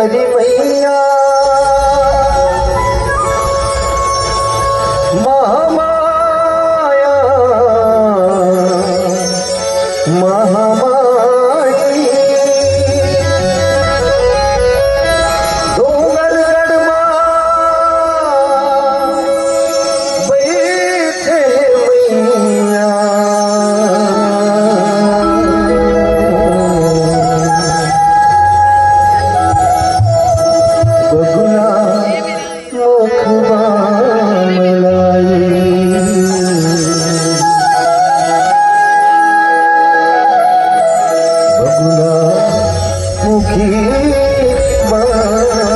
हमारी मैया महामाया महामाई डोंगरगढ़ बैठे मैया बगुला मुखबा मलाई बगुला मुखी मलाई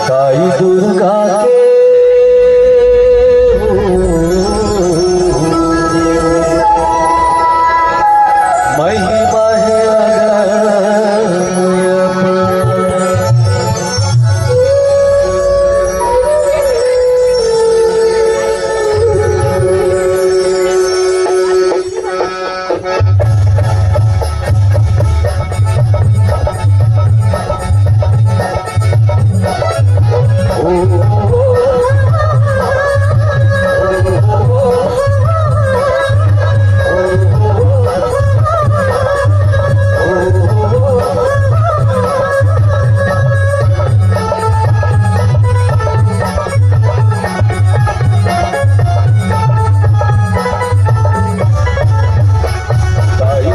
ताई दुर्गा के महिमा है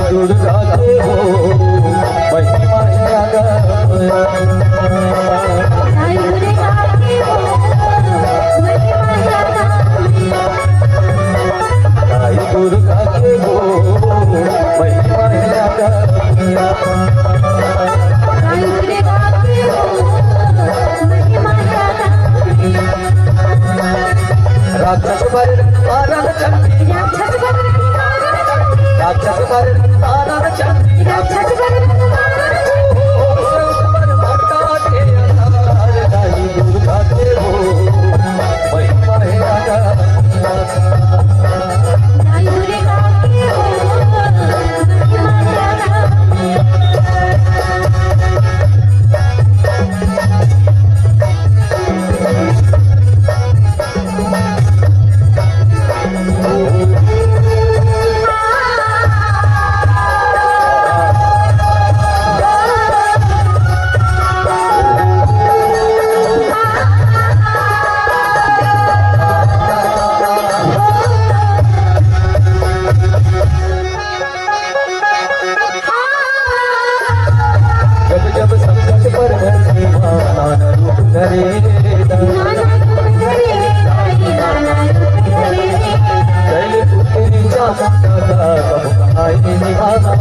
दुर्गा के हो महिमा दुर्गा के हो महिमा राक्षस पर आनंद चंडी राक्षस पर आनंद चंडी राक्षस पर भक्ता के दाई दुर्गा के हो महिमा है राजा दाई दुर्गा के हो जब संकट पर नाना रूप धरे चले पुत्री चाचा तब आए निभाना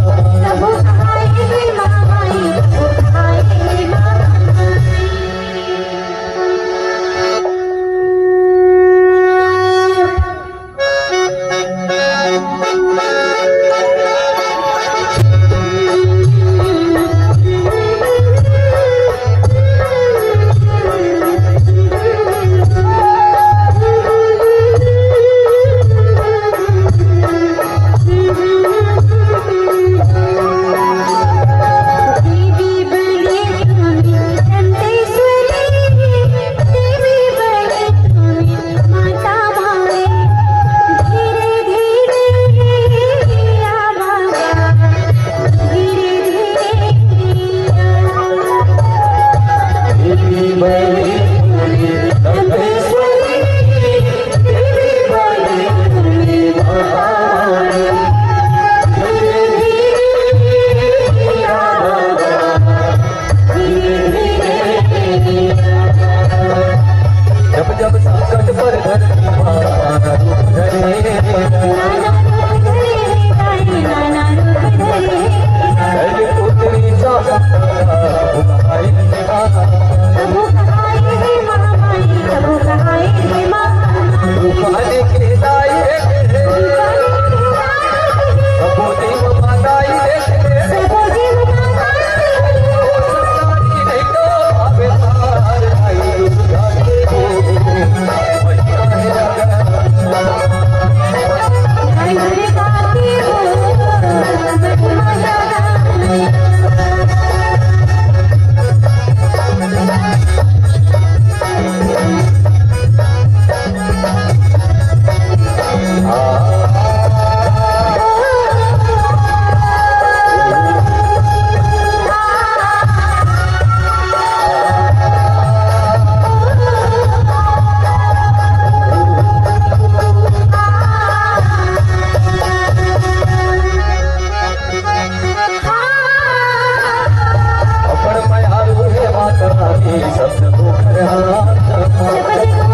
कर हाथ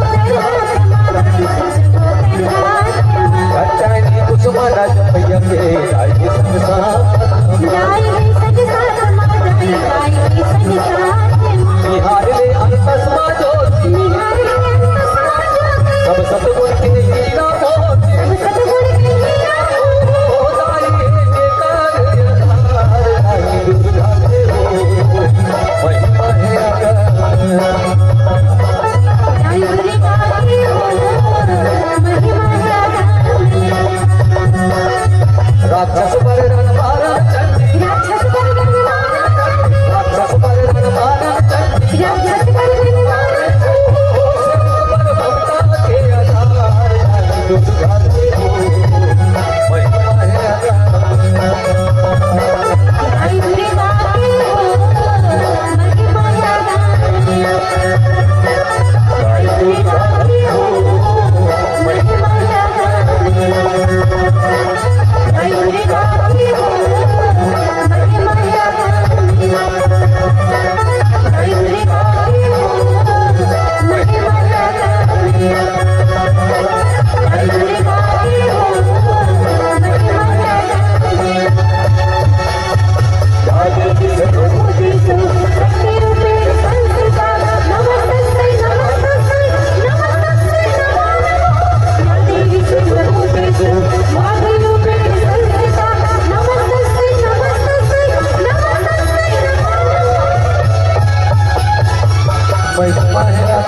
घटानी कुसुमाला जपय के आई संसार निहार ले अंतस माजो सब सतगुण के हीरा मोती ओ दाई के कार्य आई दुर्गा दे हो महिमा है अगर राक्षस पर रणबारा चंडी राक्षस पर रणबारा चंडी पर भक्ता के आधार आई दुर्गा दे हो महिमा है महिमा है